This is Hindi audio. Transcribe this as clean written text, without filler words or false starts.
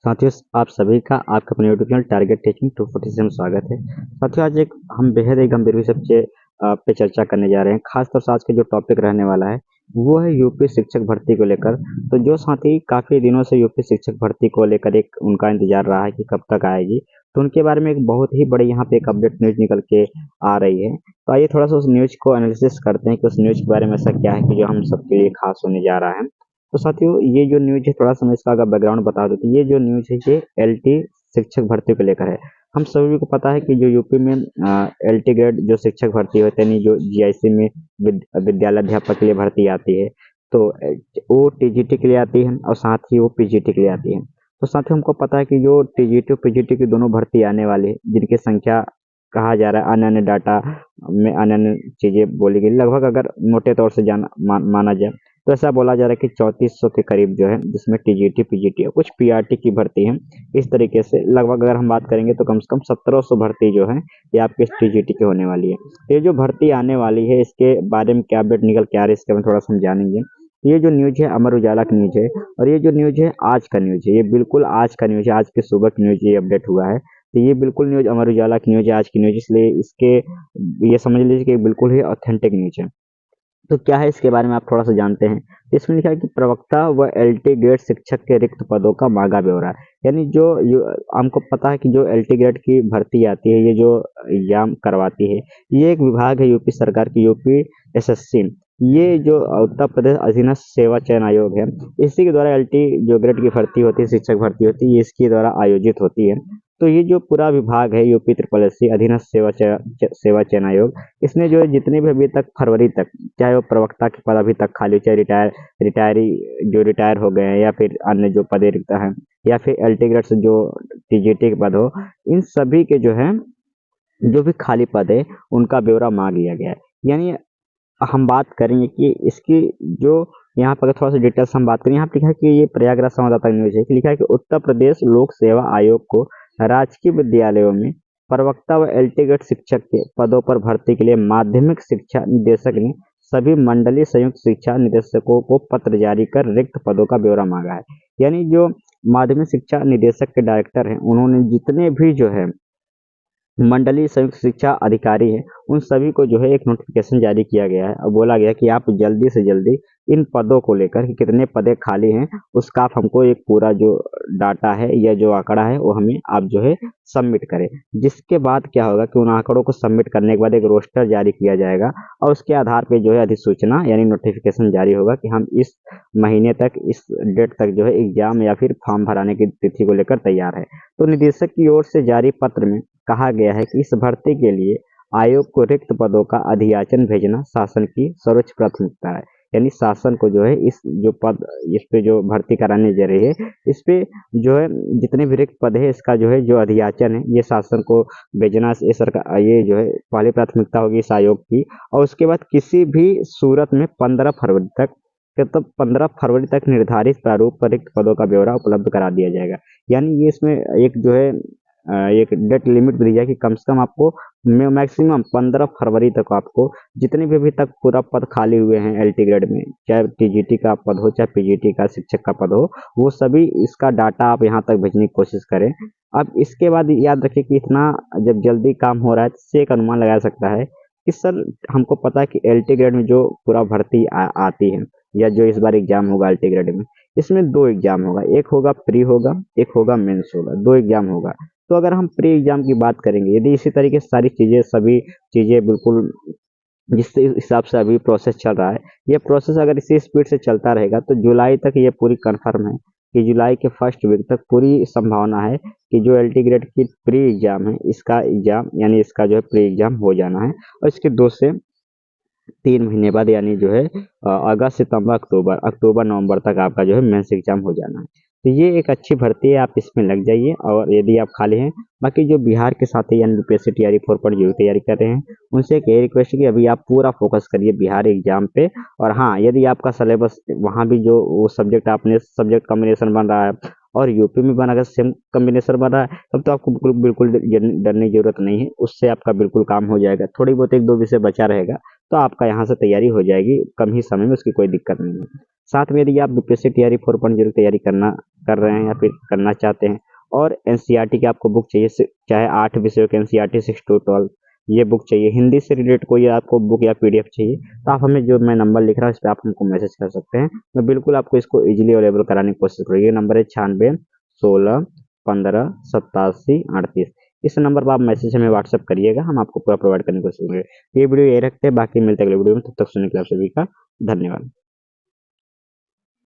साथियों, आप सभी का आपका अपने यूट्यूब चैनल टारगेट टीचिंग 247 में स्वागत है। साथियों, आज हम बेहद एक गंभीर विषय पे चर्चा करने जा रहे हैं। खासतौर से आज का जो टॉपिक रहने वाला है वो है यूपी शिक्षक भर्ती को लेकर। तो जो साथी काफ़ी दिनों से यूपी शिक्षक भर्ती को लेकर एक उनका इंतजार रहा है कि कब तक आएगी, तो उनके बारे में एक बहुत ही बड़ी यहाँ पे एक अपडेट न्यूज़ निकल के आ रही है। तो आइए थोड़ा सा उस न्यूज़ को एनालिसिस करते हैं कि उस न्यूज़ के बारे में ऐसा क्या है कि जो हम सबके लिए खास होने जा रहा है। तो साथियों, ये जो न्यूज़ है थोड़ा-सा मैं इसका अगर बैकग्राउंड बता दूँ, तो ये जो न्यूज़ है ये एलटी शिक्षक भर्ती को लेकर है। हम सभी को पता है कि जो यूपी में एलटी ग्रेड जो शिक्षक भर्ती होते हैं, यानी जो जीआईसी में विद्यालय अध्यापक के लिए भर्ती आती है, तो वो टीजीटी के लिए आती है और साथ ही वो पीजीटी के लिए आती है। तो साथियों, हमको पता है कि जो टीजीटी और पीजीटी की दोनों भर्ती आने वाली है, जिनकी संख्या कहा जा रहा है अन्य-अन्य डाटा में अन्य-अन्य चीज़ें बोली गई, लगभग अगर मोटे तौर से माना जाए तो ऐसा बोला जा रहा है कि 3400 के करीब जो है, जिसमें टीजीटी पीजीटी और कुछ पीआरटी की भर्ती है। इस तरीके से लगभग अगर हम बात करेंगे तो कम से कम 1700 भर्ती जो है ये आपके इस टीजीटी की होने वाली है। ये जो भर्ती आने वाली है इसके बारे में क्या अपडेट निकल के आ रही है इसके बारे में थोड़ा सा हम जानेंगे। ये जो न्यूज़ है अमर उजाला की न्यूज़ है और ये जो न्यूज़ है आज का न्यूज़ है, ये बिल्कुल आज का न्यूज़ है, आज के सुबह की न्यूज़ ये अपडेट हुआ है। तो ये बिल्कुल न्यूज़ अमर उजाला की न्यूज़ है, आज की न्यूज़, इसलिए इसके ये समझ लीजिए कि बिल्कुल ही ऑथेंटिक न्यूज़ है। तो क्या है इसके बारे में आप थोड़ा-सा जानते हैं। इसमें लिखा है कि प्रवक्ता व एलटी ग्रेड शिक्षक के रिक्त पदों का मांगा ब्यौरा। यानी जो हमको पता है कि जो एलटी ग्रेड की भर्ती आती है, ये जो एग्जाम करवाती है, ये एक विभाग है यूपी सरकार की, यूपी एसएससी। ये जो उत्तर प्रदेश अधीनस्थ सेवा चयन आयोग है, इसी के द्वारा एलटी जो ग्रेड की भर्ती होती है, शिक्षक भर्ती होती है, ये इसके द्वारा आयोजित होती है। तो ये जो पूरा विभाग है यूपी ट्रिपल एससी अधीनस्थ सेवा चयन आयोग, इसने जो है जितने भी अभी तक फरवरी तक, चाहे वो प्रवक्ता के पद अभी तक खाली, चाहे रिटायरी जो रिटायर हो गए हैं या फिर अन्य जो पदें रिक्त हैं या फिर एलटी ग्रेड से जो टीजीटी के पद हो, इन सभी के जो है जो भी खाली पद है उनका ब्यौरा मांग लिया गया है। यानी हम बात करेंगे कि इसकी जो यहाँ पर थोड़ा सा डिटेल्स हम बात करें, यहाँ पर लिखा है कि ये प्रयागराज संवाददाता न्यूज है कि लिखा है कि उत्तर प्रदेश लोक सेवा आयोग को राजकीय विद्यालयों में प्रवक्ता व एल्टीग्रेड शिक्षक के पदों पर भर्ती के लिए माध्यमिक शिक्षा निदेशक ने सभी मंडलीय संयुक्त शिक्षा निदेशकों को पत्र जारी कर रिक्त पदों का ब्यौरा मांगा है। यानी जो माध्यमिक शिक्षा निदेशक के डायरेक्टर हैं, उन्होंने जितने भी जो है मंडलीय संयुक्त शिक्षा अधिकारी हैं, उन सभी को जो है एक नोटिफिकेशन जारी किया गया है और बोला गया कि आप जल्दी से जल्दी इन पदों को लेकर कि कितने पदे खाली हैं, उसका आप हमको एक पूरा जो डाटा है या जो आंकड़ा है वो हमें आप जो है सबमिट करें। जिसके बाद क्या होगा कि उन आंकड़ों को सबमिट करने के बाद एक रोस्टर जारी किया जाएगा और उसके आधार पे जो है अधिसूचना यानी नोटिफिकेशन जारी होगा कि हम इस महीने तक, इस डेट तक जो है एग्जाम या फिर फॉर्म भराने की तिथि को लेकर तैयार है। तो निदेशक की ओर से जारी पत्र में कहा गया है कि इस भर्ती के लिए आयोग को रिक्त पदों का अधियाचन भेजना शासन की सर्वोच्च प्राथमिकता है। यानी शासन को जो है इस जो पद, इस पे जो भर्ती कराने जा रही है, इस पे जो है जितने भी रिक्त पद है इसका जो है जो अधियाचन है ये शासन को भेजना, ये सरकार, ये जो है पहली प्राथमिकता होगी इस आयोग की। और उसके बाद किसी भी सूरत में 15 फरवरी तक, मतलब 15 फरवरी तक निर्धारित प्रारूप पर रिक्त पदों का ब्यौरा उपलब्ध करा दिया जाएगा। यानी ये इसमें एक जो है एक डेट लिमिट दी जाए कि कम से कम आपको मैक्सिमम 15 फरवरी तक आपको जितने भी अभी तक पूरा पद खाली हुए हैं एलटी ग्रेड में, चाहे टीजीटी का पद हो चाहे पीजीटी का शिक्षक का पद हो, वो सभी इसका डाटा आप यहाँ तक भेजने की कोशिश करें। अब इसके बाद याद रखिए कि इतना जब जल्दी काम हो रहा है तो इससे एक अनुमान लगाया सकता है कि सर हमको पता है कि एलटी ग्रेड में जो पूरा भर्ती आती है या जो इस बार एग्जाम होगा एलटी ग्रेड में, इसमें दो एग्जाम होगा, एक होगा प्री होगा, एक होगा मेंस होगा, दो एग्जाम होगा। तो अगर हम प्री एग्जाम की बात करेंगे, यदि इसी तरीके से सारी चीज़ें, सभी चीज़ें बिल्कुल जिस हिसाब से अभी प्रोसेस चल रहा है, ये प्रोसेस अगर इसी स्पीड से चलता रहेगा तो जुलाई तक ये पूरी कन्फर्म है कि जुलाई के फर्स्ट वीक तक पूरी संभावना है कि जो एलटी ग्रेड की प्री एग्जाम है, इसका एग्जाम यानी इसका जो है प्री एग्जाम हो जाना है और इसके 2 से 3 महीने बाद यानी जो है अगस्त सितंबर अक्टूबर अक्टूबर नवंबर तक आपका जो है मेंस एग्जाम हो जाना है। तो ये एक अच्छी भर्ती है, आप इसमें लग जाइए। और यदि आप खाली हैं, बाकी जो बिहार के साथी यानी यूपीएससी टीआरई 4.0 तैयारी कर रहे हैं, उनसे एक यही रिक्वेस्ट है कि अभी आप पूरा फोकस करिए बिहार एग्जाम पे। और हाँ, यदि आपका सिलेबस वहाँ भी जो वो सब्जेक्ट आपने सब्जेक्ट कॉम्बिनेशन बन रहा है और यूपी में बना, अगर सेम कॉम्बिनेशन बन रहा है, तब तो आपको बिल्कुल बिल्कुल डरने की जरूरत नहीं है, उससे आपका बिल्कुल काम हो जाएगा। थोड़ी बहुत एक दो विषय बचा रहेगा तो आपका यहाँ से तैयारी हो जाएगी कम ही समय में, उसकी कोई दिक्कत नहीं है। साथ में यदि आप बीपीएससी टीआरई 4.0 की तैयारी कर रहे हैं या फिर करना चाहते हैं और एनसीईआरटी की आपको बुक चाहिए, चाहे 8 विषयों के एनसीईआरटी 6 to 12 ये बुक चाहिए, हिंदी से रिलेटेड कोई आपको बुक या पीडीएफ चाहिए, तो आप हमें जो मैं नंबर लिख रहा हूँ इस पर आप हमको मैसेज कर सकते हैं। मैं बिल्कुल आपको इसको इजीली अवेलेबल कराने की कोशिश करूँगी। ये नंबर है 96 16 15 87 38। इस नंबर पर आप मैसेज हमें व्हाट्सअप करिएगा, हम आपको पूरा प्रोवाइड करने की कोशिश करेंगे। ये वीडियो ये रखते हैं, बाकी मिलते हैं अगले वीडियो में। तब तक सुनने के लिए आप सभी का धन्यवाद।